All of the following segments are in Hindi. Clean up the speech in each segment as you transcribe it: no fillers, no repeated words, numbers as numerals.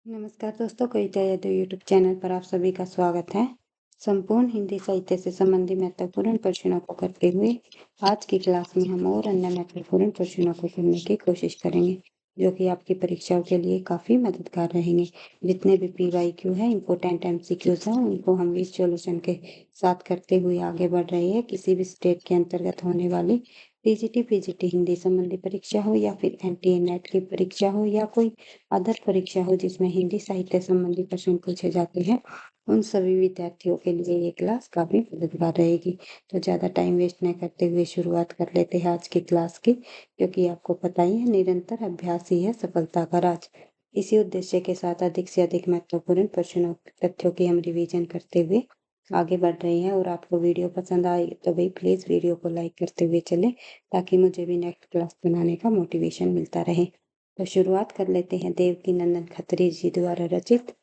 नमस्कार दोस्तों, कविता यादव यूट्यूब चैनल पर आप सभी का स्वागत है। संपूर्ण हिंदी साहित्य से संबंधित महत्वपूर्ण प्रश्नों को करते हुए आज की क्लास में हम और अन्य महत्वपूर्ण प्रश्नों को करने की कोशिश करेंगे, जो कि आपकी परीक्षाओं के लिए काफी मददगार रहेंगे। जितने भी PYQ है, इम्पोर्टेंट MCQs हैं, उनको हम विद सॉल्यूशन के साथ करते हुए आगे बढ़ रहे हैं। किसी भी स्टेट के अंतर्गत होने वाली टीजीटी पीजीटी हिंदी संबंधी परीक्षा हो या फिर NTA नेट की परीक्षा हो या कोई अदर परीक्षा हो जिसमें हिंदी साहित्य संबंधी प्रश्न पूछे जाते हैं, उन सभी विद्यार्थियों के लिए ये क्लास काफी मददगार रहेगी। तो ज्यादा टाइम वेस्ट न करते हुए शुरुआत कर लेते हैं आज की क्लास की, क्योंकि आपको पता ही है निरंतर अभ्यास ही है सफलता का राज। इसी उद्देश्य के साथ अधिक से अधिक महत्वपूर्ण प्रश्नों तथ्यों की हम रिवीजन करते हुए आगे बढ़ रहे हैं। और आपको वीडियो पसंद आए तो भाई प्लीज वीडियो को लाइक करते हुए चले, ताकि मुझे भी नेक्स्ट क्लास बनाने का मोटिवेशन मिलता रहे। तो शुरुआत कर लेते हैं। देवकीनंदन खत्री जी द्वारा रचित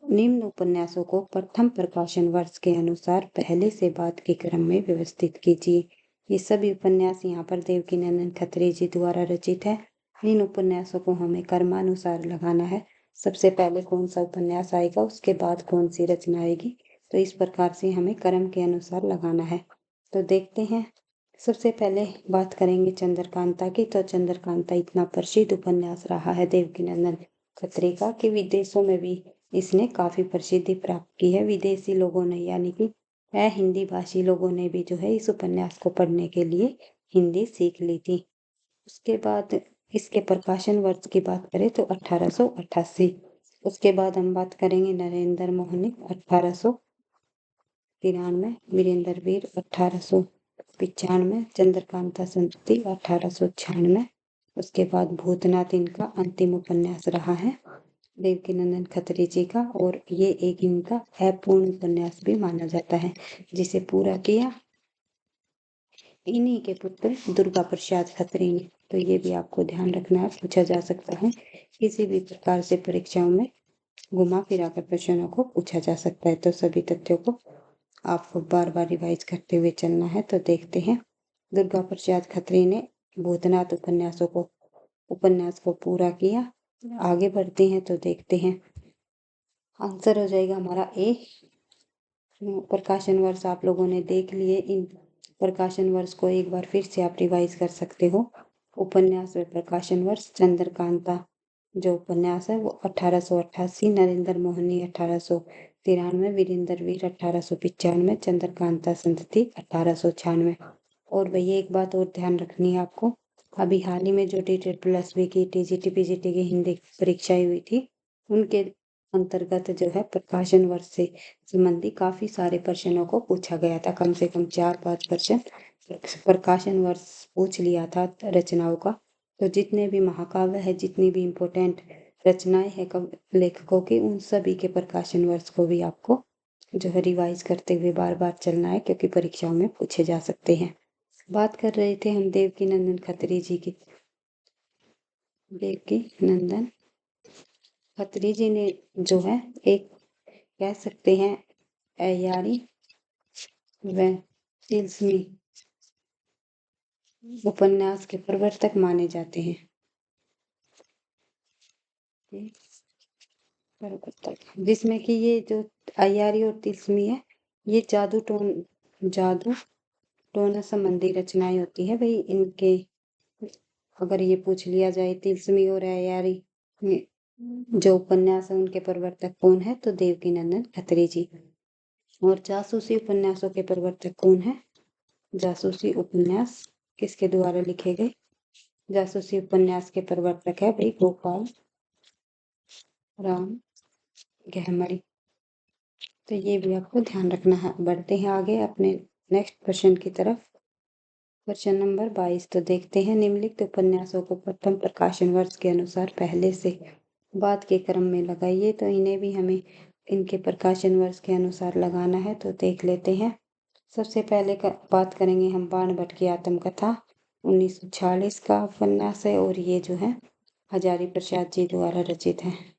निम्न उपन्यासों को प्रथम प्रकाशन वर्ष के अनुसार पहले से बाद के क्रम में व्यवस्थित कीजिए। ये सभी उपन्यास यहाँ पर देवकीनंदन खत्री जी द्वारा रचित है। इन उपन्यासों को हमें क्रमानुसार लगाना है। सबसे पहले कौन सा उपन्यास आएगा, उसके बाद कौन सी रचना आएगी, तो इस प्रकार से हमें क्रम के अनुसार लगाना है। तो देखते हैं। सबसे पहले बात करेंगे चंद्रकांता की। तो चंद्रकांता इतना प्रसिद्ध उपन्यास रहा है देवकीनंदन खत्री का कि विदेशों में भी इसने काफी प्रसिद्धि प्राप्त की है। विदेशी लोगों ने यानी कि हिंदी भाषी लोगों ने भी जो है इस उपन्यास को पढ़ने के लिए हिंदी सीख ली थी। उसके बाद इसके प्रकाशन वर्ष की बात करें तो 1888। उसके बाद हम बात करेंगे नरेंद्र मोहनी 1893, वीरेंद्र वीर 1895, चंद्रकांता संतति 1896। उसके बाद भूतनाथ इनका अंतिम उपन्यास रहा है देवकीनंदन खत्री जी का, और ये एक इनका अपूर्ण उपन्यास भी माना जाता है, जिसे पूरा किया इन्हीं के पुत्र दुर्गा प्रसाद खत्री ने। तो ये भी आपको ध्यान रखना है, पूछा जा सकता है किसी भी प्रकार से परीक्षाओं में, घुमा फिरा कर प्रश्नों को पूछा जा सकता है। तो सभी तथ्यों को आपको बार बार रिवाइज करते हुए चलना है। तो देखते हैं। दुर्गा प्रसाद खत्री ने भूतनाथ उपन्यास को पूरा किया। आगे बढ़ते हैं तो देखते हैं। आंसर हो जाएगा हमारा ए। प्रकाशन वर्ष आप लोगों ने देख लिए। इन प्रकाशन वर्ष को एक बार फिर से आप रिवाइज कर सकते हो। उपन्यास व प्रकाशन वर्ष चंद्रकांता जो उपन्यास है वो 1888, नरेंद्र मोहनी 1893, वीरेंद्र वीर 1895, चंद्रकांता संतति 1896। और भैया एक बात और ध्यान रखनी है आपको, अभी हाल ही में जो TTT+B की TGT PGT की हिंदी परीक्षाएं हुई थी, उनके अंतर्गत जो है प्रकाशन वर्ष से संबंधी काफी सारे प्रश्नों को पूछा गया था। कम से कम 4-5 प्रश्न प्रकाशन वर्ष पूछ लिया था रचनाओं का। तो जितने भी महाकाव्य है, जितनी भी इम्पोर्टेंट रचनाएं है लेखकों की, उन सभी के प्रकाशन वर्ष को भी आपको जो है रिवाइज करते हुए बार बार चलना है, क्योंकि परीक्षाओं में पूछे जा सकते हैं। बात कर रहे थे हम देवकीनंदन खत्री जी की। देवकीनंदन खत्री जी ने जो है एक कह सकते हैं अय्यारी व तिलस्मी उपन्यास के प्रवर्तक माने जाते हैं। प्रवर्तक, जिसमें कि ये जो अय्यारी और तिलस्मी है, ये जादू टोना संबंधी रचनाएं होती है। भाई इनके अगर ये पूछ लिया जाए तिलस्मी और अय्यारी जो उपन्यास है उनके प्रवर्तक कौन है, तो देवकीनंदन खत्री जी। और जासूसी उपन्यासों के प्रवर्तक कौन है? जासूसी उपन्यास किसके द्वारा लिखे गए? जासूसी उपन्यास के प्रवर्तक है भाई गोपाल राम गहमरी। तो ये भी आपको ध्यान रखना है। बढ़ते हैं आगे अपने नेक्स्ट क्वेश्चन की तरफ। Question number 22। तो देखते हैं। निम्नलिखित उपन्यासों को प्रथम प्रकाशन वर्ष के अनुसार पहले से बाद के क्रम में लगाइए। तो इन्हें भी हमें इनके प्रकाशन वर्ष के अनुसार लगाना है। तो देख लेते हैं। सबसे पहले बात करेंगे हम बाण भट्ट की आत्मकथा, 1946 का उपन्यास है, और ये जो है हजारी प्रसाद जी द्वारा रचित है।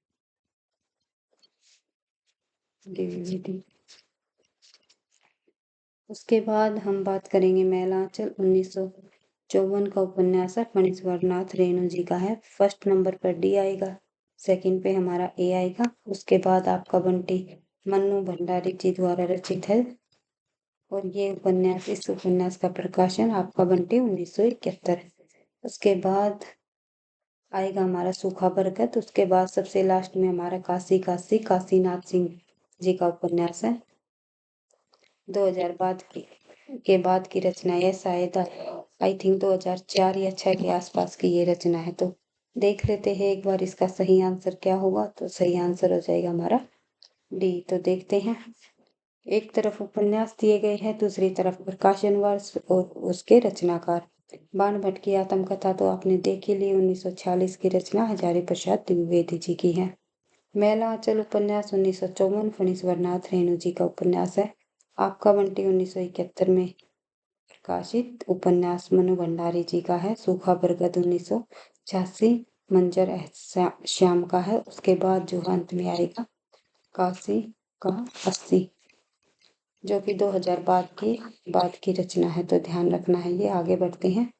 उसके बाद हम बात करेंगे मैलांचल, 1954 का उपन्यास है, फणीश्वर नाथ रेणु जी का है। फर्स्ट नंबर पर डी आएगा। सेकंड पे हमारा ए आएगा। उसके बाद आपका बंटी मन्नू भंडारी जी द्वारा रचित है और ये उपन्यास, इस उपन्यास का प्रकाशन आपका बंटी 1971। उसके बाद आएगा हमारा सूखा बरगद। उसके बाद सबसे लास्ट में हमारा काशी काशी काशीनाथ सिंह जी का उपन्यास है। 2000 बाद की रचना है, शायद आई थिंक 2004 या 6 के आसपास की ये रचना है। तो देख लेते हैं एक बार इसका सही आंसर क्या होगा। तो सही आंसर हो जाएगा हमारा डी। तो देखते हैं, एक तरफ उपन्यास दिए गए हैं, दूसरी तरफ प्रकाशन वर्ष और उसके रचनाकार। बाण भट्ट की आत्मकथा तो आपने देख ही ली, 1946 की रचना हजारी प्रसाद द्विवेदी जी की है। मैला आंचल उपन्यास 1954 फणीश्वरनाथ रेणु जी का उपन्यास है। आपका बंटी 1971 में प्रकाशित उपन्यास मनु भंडारी जी का है। सूखा बरगद 1986 मंजर श्याम का है। उसके बाद जो अंत में आएगा काशी का 80, जो कि 2000 बाद की रचना है। तो ध्यान रखना है ये। आगे बढ़ते हैं,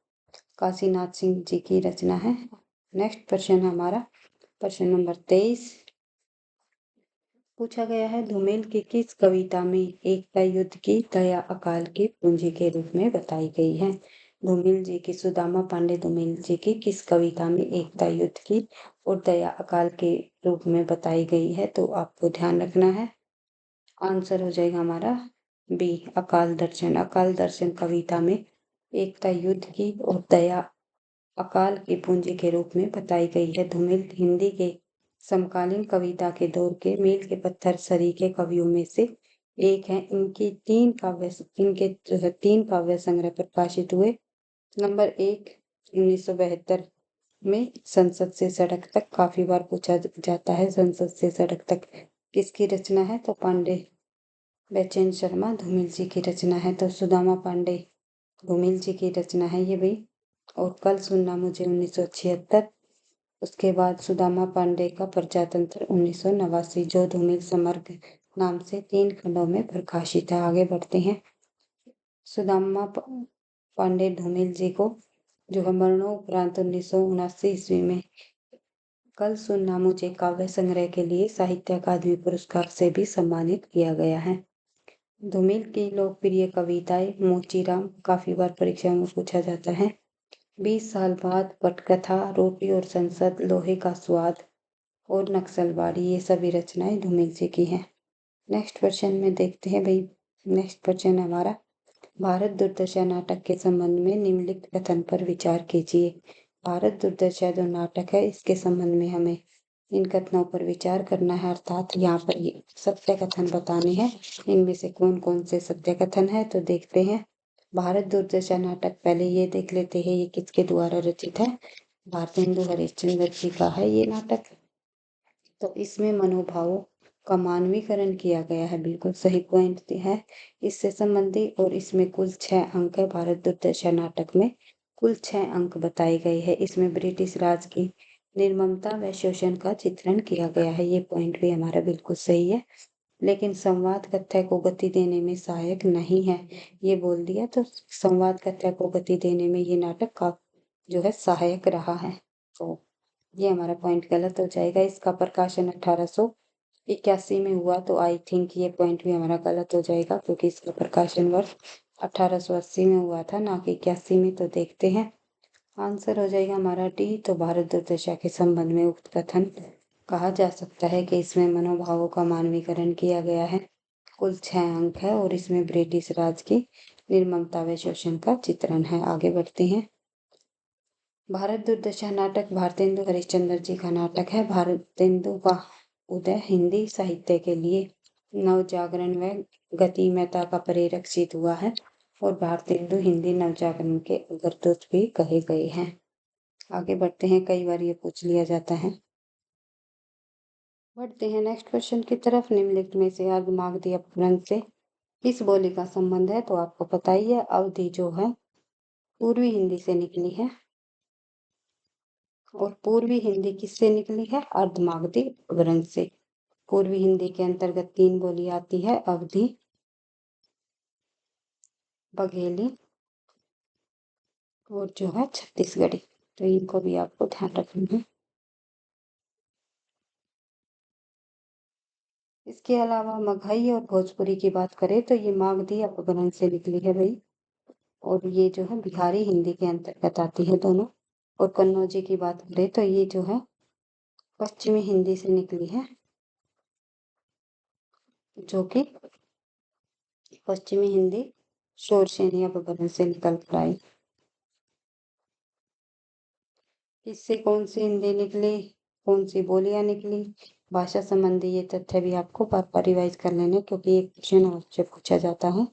काशीनाथ सिंह जी की रचना है। नेक्स्ट प्रश्न हमारा प्रश्न नंबर 23 पूछा गया है, धूमेल की किस कविता में एकता युद्ध की दया अकाल की पूंजी के रूप में बताई गई है। धूमेल जी की, सुदामा पांडे धूमेल जी की किस कविता में एकता युद्ध की और दया अकाल के रूप में बताई गई है। तो आपको ध्यान रखना है, आंसर हो जाएगा हमारा बी, अकाल दर्शन। अकाल दर्शन कविता में एकता युद्ध की और दया अकाल की पूंजी के रूप में बताई गई है। धूमेल हिंदी के समकालीन कविता के दौर के मील के पत्थर सरीखे कवियों में से एक हैं। इनके जो है 3 काव्य संग्रह प्रकाशित हुए। नंबर 1 1972 में संसद से सड़क तक, काफी बार पूछा जाता है संसद से सड़क तक किसकी रचना है। तो पांडे बैचेन शर्मा धूमिल जी की रचना है। तो सुदामा पांडे धूमिल जी की रचना है ये भाई। और कल सुनना मुझे 1976। उसके बाद सुदामा पांडे का प्रजातंत्र 1989, जो धूमिल समग्र नाम से 3 खंडों में प्रकाशित है। आगे बढ़ते हैं, सुदामा पांडे धूमिल जी को जो है मरणोपरांत 1979 ईस्वी में कल सुनना मुझे काव्य संग्रह के लिए साहित्य अकादमी पुरस्कार से भी सम्मानित किया गया है। धूमिल की लोकप्रिय कविताएं मोचीराम काफी बार परीक्षा में पूछा जाता है। 20 साल बाद, पटकथा, रोटी और संसद, लोहे का स्वाद और नक्सलबाड़ी, ये सभी रचनाएं धूमिल जी की हैं। नेक्स्ट क्वेश्चन में देखते हैं भाई। नेक्स्ट क्वेश्चन हमारा, भारत दुर्दशा नाटक के संबंध में निम्नलिखित कथन पर विचार कीजिए। भारत दुर्दशा जो नाटक है, इसके संबंध में हमें इन कथनों पर विचार करना है, अर्थात यहाँ पर ये सत्य कथन बताने हैं। इनमें से कौन कौन से सत्य कथन है तो देखते हैं। भारत दुर्दशा नाटक, पहले ये देख लेते हैं ये किसके द्वारा रचित है। भारतेंदु हरिश्चंद्र जी का है ये नाटक। तो इसमें मनोभावों का मानवीकरण किया गया है, बिल्कुल सही पॉइंट है इससे संबंधित। और इसमें कुल 6 अंक है। भारत दुर्दशा नाटक में कुल 6 अंक बताए गए हैं। इसमें ब्रिटिश राज की निर्ममता व शोषण का चित्रण किया गया है, ये पॉइंट भी हमारा बिल्कुल सही है। लेकिन संवाद कथ्य को गति देने में सहायक नहीं है, ये बोल दिया। तो संवाद कथ्य को गति देने में ये नाटक का जो है सहायक रहा है। तो ये हमारा पॉइंट गलत हो जाएगा। इसका प्रकाशन 1881 में हुआ। तो आई थिंक ये पॉइंट भी हमारा गलत हो जाएगा, क्योंकि इसका प्रकाशन वर्ष 1880 में हुआ था, ना कि 81 में। तो देखते हैं, आंसर हो जाएगा हमारा डी। तो भारत दुर्दशा के संबंध में उक्त कथन कहा जा सकता है कि इसमें मनोभावों का मानवीकरण किया गया है। कुल 6 अंक है और इसमें ब्रिटिश राज की निर्ममता व शोषण का चित्रण है। आगे बढ़ते हैं, भारत दुर्दशा नाटक भारतेंदु हरिश्चंद्र जी का नाटक है। भारतेंदु का उदय हिंदी साहित्य के लिए नवजागरण व गतिमयता का प्रेरक सिद्ध हुआ है और भारतेंदु हिंदी नवजागरण के अग्रदूत भी कहे गए हैं। आगे बढ़ते हैं, कई बार ये पूछ लिया जाता है। बढ़ते हैं नेक्स्ट क्वेश्चन की तरफ। निम्नलिखित में से अर्धमागधी अपभ्रंश से किस बोली का संबंध है। तो आपको पता ही है, अवधि जो है पूर्वी हिंदी से निकली है। और पूर्वी हिंदी किससे निकली है, अर्धमागधी अपभ्रंश से। पूर्वी हिंदी के अंतर्गत 3 बोली आती है, अवधी, बघेली और जो है छत्तीसगढ़ी। तो इनको भी आपको ध्यान रखना है। इसके अलावा मगही और भोजपुरी की बात करें तो ये मागधी अपभ्रंश से निकली है भाई, और ये जो है बिहारी हिंदी के अंतर्गत आती है दोनों। और कन्नौजी की बात करें तो ये जो है पश्चिमी हिंदी से निकली है, जो कि पश्चिमी हिंदी शोरसेनी अपभ्रंश से निकल कर आई। इससे कौन सी हिंदी निकली, कौन सी बोलियां निकली, भाषा संबंधी ये तथ्य भी आपको बार बार रिवाइज कर लेने, क्योंकि एक क्वेश्चन अवश्य पूछा जाता है।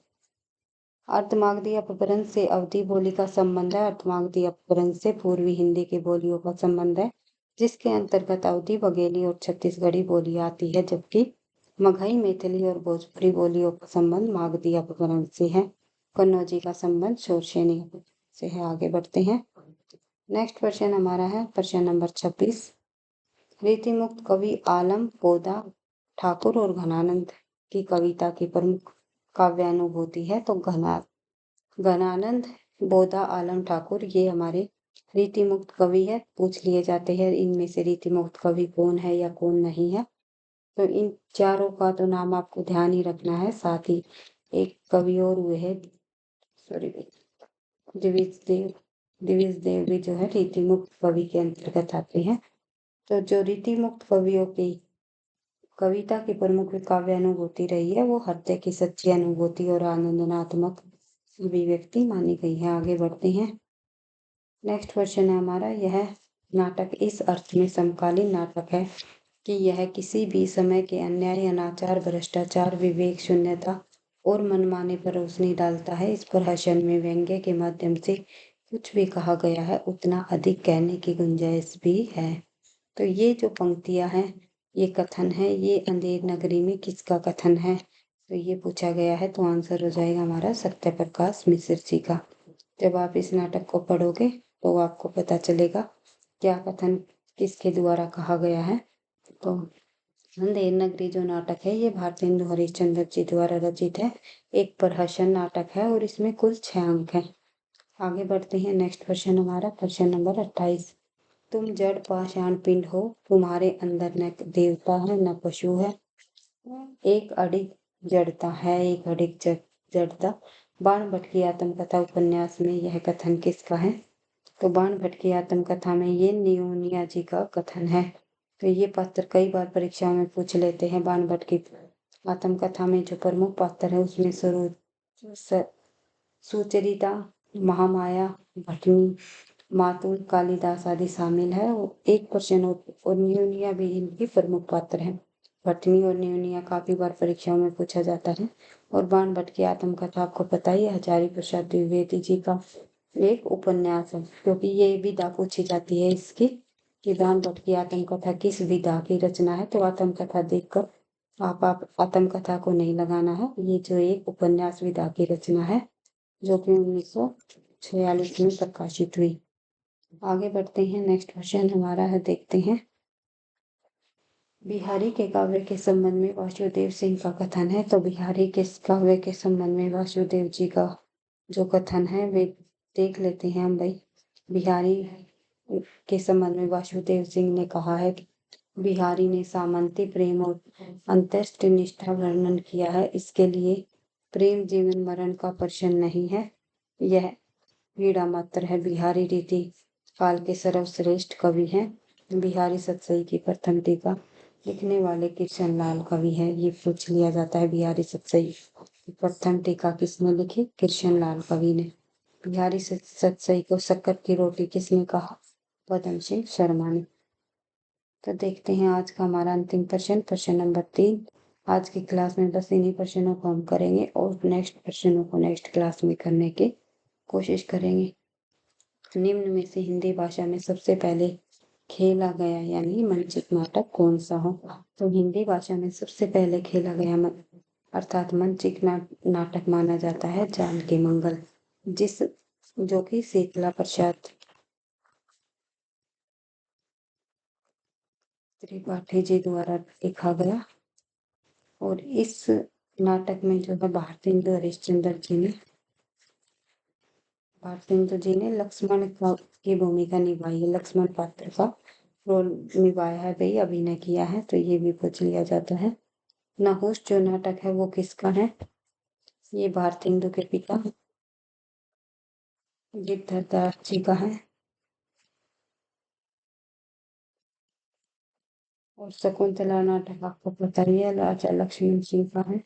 अर्धमागधी अपभ्रंश से अवधी बोली का संबंध है। अर्धमागधी अपभ्रंश से पूर्वी हिंदी की बोलियों का संबंध है, जिसके अंतर्गत अवधी, बघेली और छत्तीसगढ़ी बोली आती है, जबकि मगही, मैथिली और भोजपुरी बोलियों का संबंध मागधी अपभ्रंश से है। कन्नौजी का संबंध शोरसेनी अपभ्रंश से है। आगे बढ़ते हैं। नेक्स्ट क्वेश्चन हमारा है प्रश्न नंबर 26। रीतिमुक्त कवि आलम पोदा ठाकुर और घनानंद की कविता की प्रमुख काव्यानुभूति है। तो घनानंद, बोधा, आलम ठाकुर ये हमारे रीतिमुक्त कवि है। पूछ लिए जाते हैं इनमें से रीतिमुक्त कवि कौन है या कौन नहीं है। तो इन चारों का तो नाम आपको ध्यान ही रखना है। साथ ही एक कवि और हुए हैं, सॉरी, दिविज देव। दिविज देव भी जो है रीतिमुक्त कवि के अंतर्गत आते हैं। तो जो रीतिमुक्त कवियों की कविता की प्रमुख काव्य अनुभूति रही है वो हृदय की सच्ची अनुभूति और आनंदनात्मक अभिव्यक्ति मानी गई है। आगे बढ़ते हैं। नेक्स्ट क्वेश्चन है हमारा, यह नाटक इस अर्थ में समकालीन नाटक है कि यह किसी भी समय के अन्याय, अनाचार, भ्रष्टाचार, विवेक शून्यता और मनमाने पर रोशनी डालता है। इस प्रहसन में व्यंग्य के माध्यम से कुछ भी कहा गया है उतना अधिक कहने की गुंजाइश भी है। तो ये जो पंक्तियां हैं, ये कथन है, ये अंधेर नगरी में किसका कथन है? तो ये पूछा गया है। तो आंसर हो जाएगा हमारा सत्य प्रकाश मिश्र जी का। जब आप इस नाटक को पढ़ोगे तो आपको पता चलेगा क्या कथन किसके द्वारा कहा गया है। तो अंधेर नगरी जो नाटक है ये भारतेंदु हरिश्चंद्र जी द्वारा रचित है। एक प्रहसन नाटक है और इसमें कुल 6 अंक हैं। आगे बढ़ते हैं। नेक्स्ट क्वेश्चन हमारा प्रश्न नंबर 28। तुम जड़ पाषाण पिंड हो, तुम्हारे अंदर न देवता है न पशु है, एक अडिग जड़ता है, एक अडिग जड़ता। बाण भट्ट की आत्मकथा उपन्यास में यह कथन किसका है? तो बाण भट्ट की आत्मकथा में ये नियोनिया जी का कथन है। तो ये पात्र कई बार परीक्षा में पूछ लेते हैं। बाण भट्ट की आत्मकथा में जो प्रमुख पात्र है उसमें सुचरिता, महामाया, भटनी, मातुल, कालिदास आदि शामिल है। एक क्वेश्चन और न्यूनिया भी इनकी प्रमुख पात्र है। भटनी और न्यूनिया काफी बार परीक्षाओं में पूछा जाता है। और बाण भट्ट की आत्मकथा आपको पता ही है, हजारी प्रसाद द्विवेदी जी का एक उपन्यास है, क्योंकि ये विधा पूछी जाती है इसकी कि बाण भट्ट की आत्मकथा किस विधा की रचना है। तो आत्मकथा देखकर आप आत्मकथा को नहीं लगाना है। ये जो एक उपन्यास विधा की रचना है जो कि 1946 में प्रकाशित हुई। आगे बढ़ते हैं। नेक्स्ट क्वेश्चन हमारा है, देखते हैं। बिहारी के काव्य के संबंध में वासुदेव सिंह का कथन है। तो बिहारी के काव्य के संबंध में वासुदेव जी का जो कथन है वे देख लेते हैं हम भाई। बिहारी के संबंध में वासुदेव सिंह ने कहा है कि बिहारी ने सामंती प्रेम और अंत्येष्टि निष्ठा वर्णन किया है। इसके लिए प्रेम जीवन मरण का प्रश्न नहीं है, यह पीड़ा मात्र है। बिहारी रीति काल के सर्वश्रेष्ठ कवि हैं। बिहारी सतसई की प्रथम टीका लिखने वाले कृष्ण लाल कवि है। ये पूछ लिया जाता है बिहारी सतसई की प्रथम टीका किसने लिखी? कृष्ण लाल कवि ने। बिहारी सतसई को शक्कर की रोटी किसने कहा? पदम सिंह शर्मा ने। तो देखते हैं आज का हमारा अंतिम प्रश्न, प्रश्न नंबर 3। आज की क्लास में बस इन्हीं प्रश्नों को हम करेंगे और नेक्स्ट प्रश्नों को नेक्स्ट क्लास में करने की कोशिश करेंगे। निम्न में से हिंदी भाषा में सबसे पहले खेला गया यानी मंचित नाटक कौन सा हो? तो हिंदी भाषा में सबसे पहले खेला गया अर्थात मंचित नाटक माना जाता है जानकी मंगल, जो कि शीतला प्रसाद त्रिपाठी जी द्वारा लिखा गया। और इस नाटक में जो है भारतेंदु जी ने लक्ष्मण की भूमिका निभाई है, लक्ष्मण पात्र का रोल निभाया है भाई, अभिनय किया है। तो ये भी पूछ लिया जाता है। नहुष जो नाटक है वो किसका है? ये भारतेंदु के पिता गिरधरदास जी का है। और शकुंतला नाटक आपको पता ही है, राजा लक्ष्मण सिंह का है।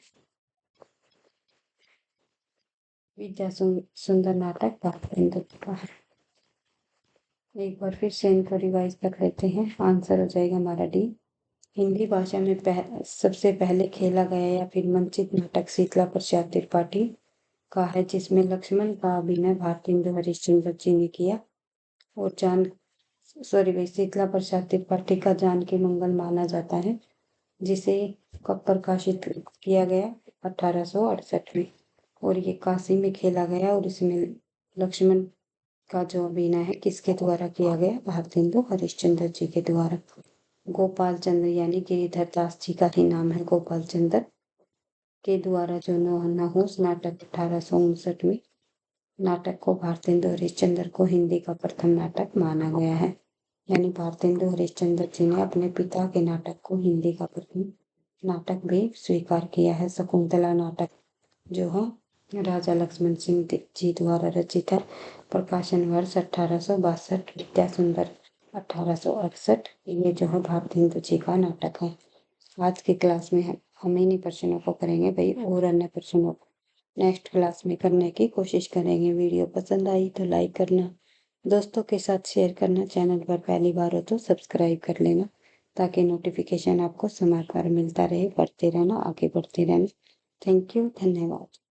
विद्या सुंदर नाटक भारतेंदु का है। एक बार फिर से इनको रिवाइज कर लेते हैं। आंसर हो जाएगा हमारा डी। हिंदी भाषा में सबसे पहले खेला गया या फिर मंचित नाटक शीतला प्रसाद त्रिपाठी का है, जिसमें लक्ष्मण का अभिनय भारतेंदु हरिश्चंद्र जी ने किया। और शीतला प्रसाद त्रिपाठी का जानकी मंगल माना जाता है, जिसे कब प्रकाशित किया गया? 1868 में। और ये काशी में खेला गया और इसमें लक्ष्मण का जो अभिनय है किसके द्वारा किया गया? भारतेंदु हरिश्चंद्र जी के द्वारा। गोपाल चंद्र यानी गिरिधर दास जी का ही नाम है गोपाल चंद्र के द्वारा जो नहुष नाटक 1859 में नाटक को भारतेंदु हरिश्चंद्र को हिंदी का प्रथम नाटक माना गया है। यानी भारतेंदु हरिश्चंद्र जी ने अपने पिता के नाटक को हिंदी का प्रथम नाटक भी स्वीकार किया है। शकुंतला नाटक जो है राजा लक्ष्मण सिंह जी द्वारा रचित है। प्रकाशन वर्ष 1862। विद्या सुंदर 1868। ये जो है भारतेंदु जी का नाटक है। आज की क्लास में हम इन्हीं प्रश्नों को करेंगे भाई, और अन्य प्रश्नों को नेक्स्ट क्लास में करने की कोशिश करेंगे। वीडियो पसंद आई तो लाइक करना, दोस्तों के साथ शेयर करना, चैनल पर पहली बार हो तो सब्सक्राइब कर लेना, ताकि नोटिफिकेशन आपको समय पर मिलता रहे। पढ़ते रहना, आगे बढ़ते रहना। थैंक यू, धन्यवाद।